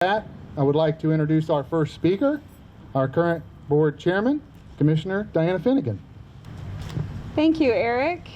that, I would like to introduce our first speaker, our current board chairman, Commissioner Diana Finegan. Thank you, Eric.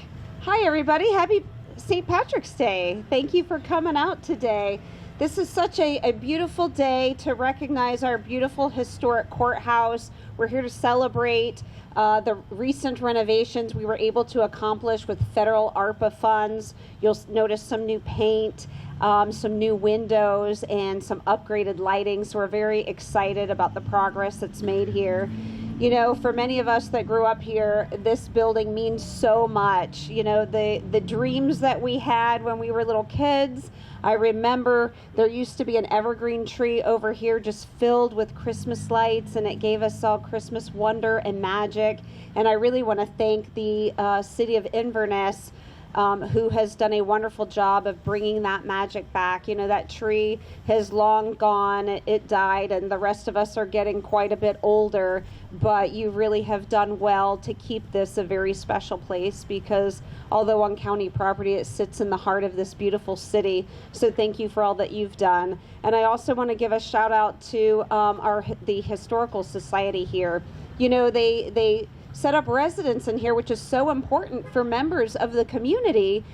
Hi, everybody. Happy St. Patrick's Day. Thank you for coming out today. This is such a beautiful day to recognize our beautiful historic courthouse. We're here to celebrate the recent renovations we were able to accomplish with federal ARPA funds. You'll notice some new paint, some new windows, and some upgraded lighting. So we're very excited about the progress that's made here. You know, for many of us that grew up here, this building means so much. You know, the dreams that we had when we were little kids. I remember there used to be an evergreen tree over here just filled with Christmas lights, and it gave us all Christmas wonder and magic. And I really want to thank the city of Inverness, who has done a wonderful job of bringing that magic back. You know, that tree has long gone, it died, and the rest of us are getting quite a bit older, but you really have done well to keep this a very special place, because although on county property, it sits in the heart of this beautiful city. So thank you for all that you've done. And I also want to give a shout out to the Historical Society here. You know, they set up residence in here, which is so important for members of the community,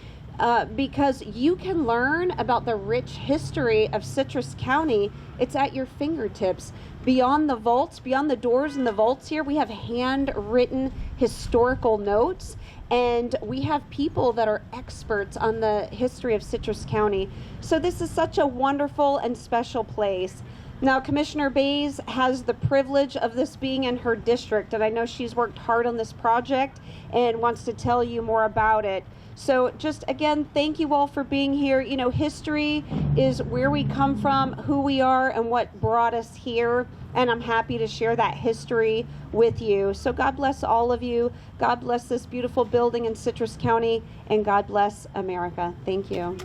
because you can learn about the rich history of Citrus County. It's at your fingertips. Beyond the vaults, beyond the doors and the vaults here, we have handwritten historical notes, and we have people that are experts on the history of Citrus County. So this is such a wonderful and special place. Now, Commissioner Bays has the privilege of this being in her district, and I know she's worked hard on this project and wants to tell you more about it. So just again, thank you all for being here. You know, history is where we come from, who we are, and what brought us here, and I'm happy to share that history with you. So God bless all of you. God bless this beautiful building in Citrus County, and God bless America. Thank you.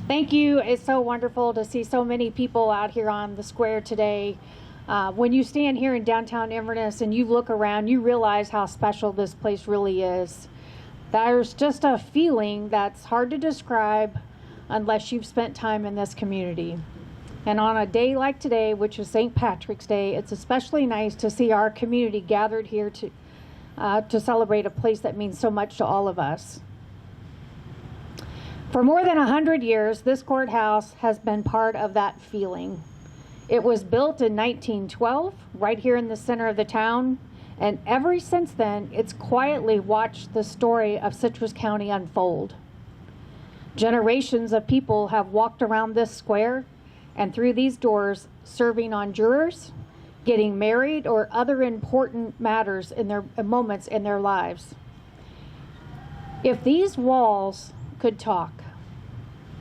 Thank you. It's so wonderful to see so many people out here on the square today. When you stand here in downtown Inverness and you look around, you realize how special this place really is. There's just a feeling that's hard to describe unless you've spent time in this community. And on a day like today, which is St. Patrick's Day, it's especially nice to see our community gathered here to celebrate a place that means so much to all of us. For more than 100 years, this courthouse has been part of that feeling. It was built in 1912, right here in the center of the town, and ever since then, it's quietly watched the story of Citrus County unfold. Generations of people have walked around this square and through these doors, serving on jurors, getting married, or other important matters in their moments in their lives. If these walls could talk,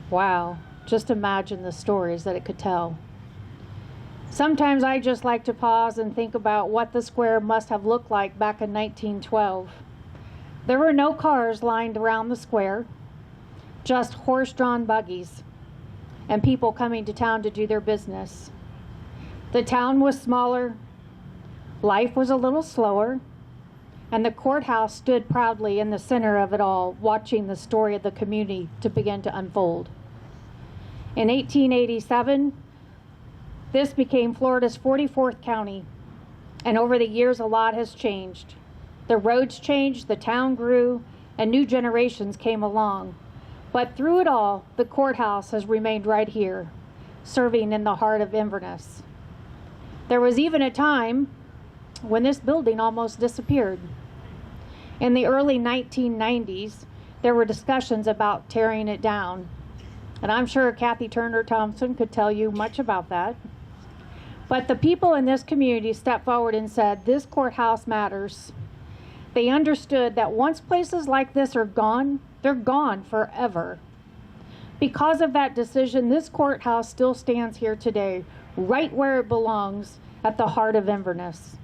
wow, just imagine the stories that it could tell. Sometimes I just like to pause and think about what the square must have looked like back in 1912. There were no cars lined around the square, just horse-drawn buggies and people coming to town to do their business. The town was smaller, life was a little slower, and the courthouse stood proudly in the center of it all, watching the story of the community to begin to unfold. In 1887, this became Florida's 44th county, and over the years a lot has changed. The roads changed, the town grew, and new generations came along. But through it all, the courthouse has remained right here, serving in the heart of Inverness. There was even a time when this building almost disappeared. In the early 1990s, there were discussions about tearing it down. And I'm sure Kathy Turner Thompson could tell you much about that. But the people in this community stepped forward and said, this courthouse matters. They understood that once places like this are gone, they're gone forever. Because of that decision, this courthouse still stands here today, right where it belongs, at the heart of Inverness.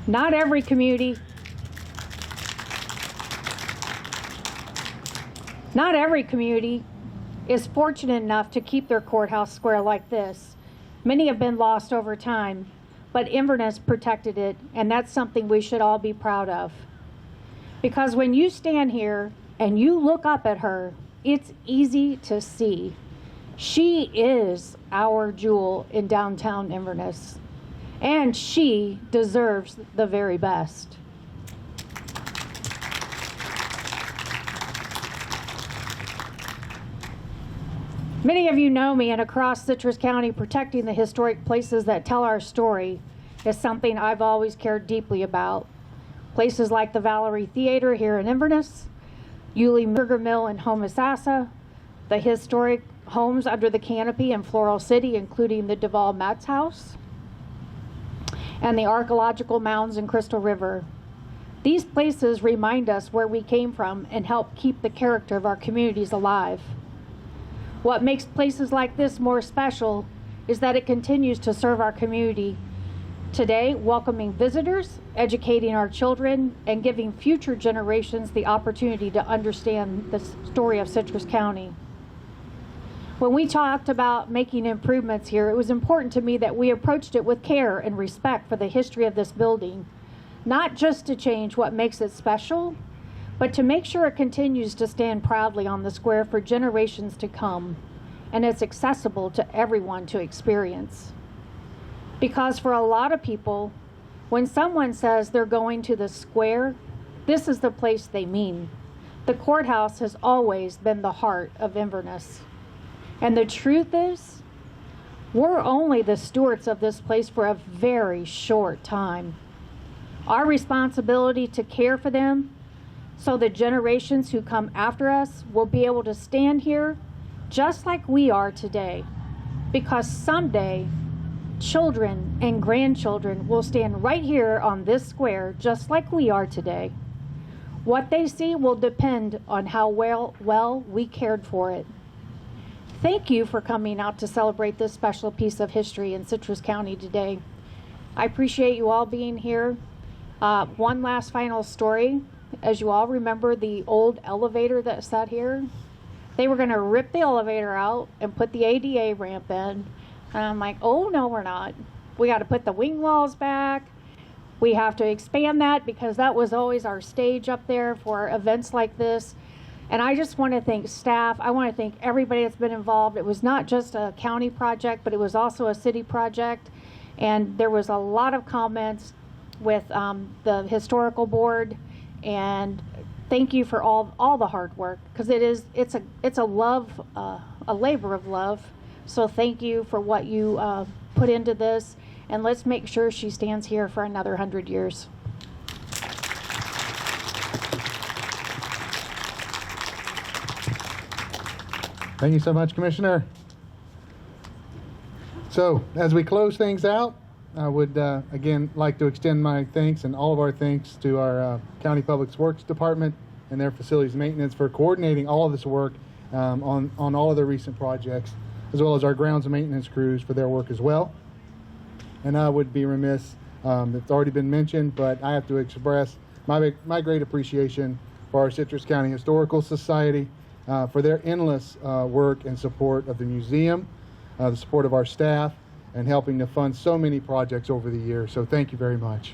Not every community is fortunate enough to keep their courthouse square like this. Many have been lost over time, but Inverness protected it, and that's something we should all be proud of. Because when you stand here and you look up at her, it's easy to see. She is our jewel in downtown Inverness, and she deserves the very best. Many of you know me, and across Citrus County, protecting the historic places that tell our story is something I've always cared deeply about. Places like the Valerie Theater here in Inverness, Yulee Burger Mill in Homosassa, the historic homes under the canopy in Floral City, including the Duval Metz House, and the archaeological mounds in Crystal River. These places remind us where we came from and help keep the character of our communities alive. What makes places like this more special is that it continues to serve our community today, welcoming visitors, educating our children, and giving future generations the opportunity to understand the story of Citrus County. When we talked about making improvements here, it was important to me that we approached it with care and respect for the history of this building, not just to change what makes it special, but to make sure it continues to stand proudly on the square for generations to come, and it's accessible to everyone to experience. Because for a lot of people, when someone says they're going to the square, this is the place they mean. The courthouse has always been the heart of Inverness. And the truth is, we're only the stewards of this place for a very short time. Our responsibility to care for them so the generations who come after us will be able to stand here just like we are today. Because someday, children and grandchildren will stand right here on this square just like we are today. What they see will depend on how well we cared for it. Thank you for coming out to celebrate this special piece of history in Citrus County today. I appreciate you all being here. One last final story. As you all remember, the old elevator that sat here, they were going to rip the elevator out and put the ADA ramp in. And I'm like, oh, no, we're not. We got to put the wing walls back. We have to expand that because that was always our stage up there for events like this. And I just want to thank staff. I want to thank everybody that's been involved. It was not just a county project, but it was also a city project. And there was a lot of comments with the historical board. And thank you for all the hard work, because it's a love, a labor of love. So thank you for what you put into this, and let's make sure she stands here for another 100 years. Thank you so much, Commissioner. So, as we close things out, I would again like to extend my thanks and all of our thanks to our County Public Works Department and their facilities maintenance for coordinating all of this work on all of the recent projects, as well as our grounds and maintenance crews for their work as well. And I would be remiss, it's already been mentioned, but I have to express my great appreciation for our Citrus County Historical Society for their endless work and support of the museum, the support of our staff, and helping to fund so many projects over the years. So thank you very much.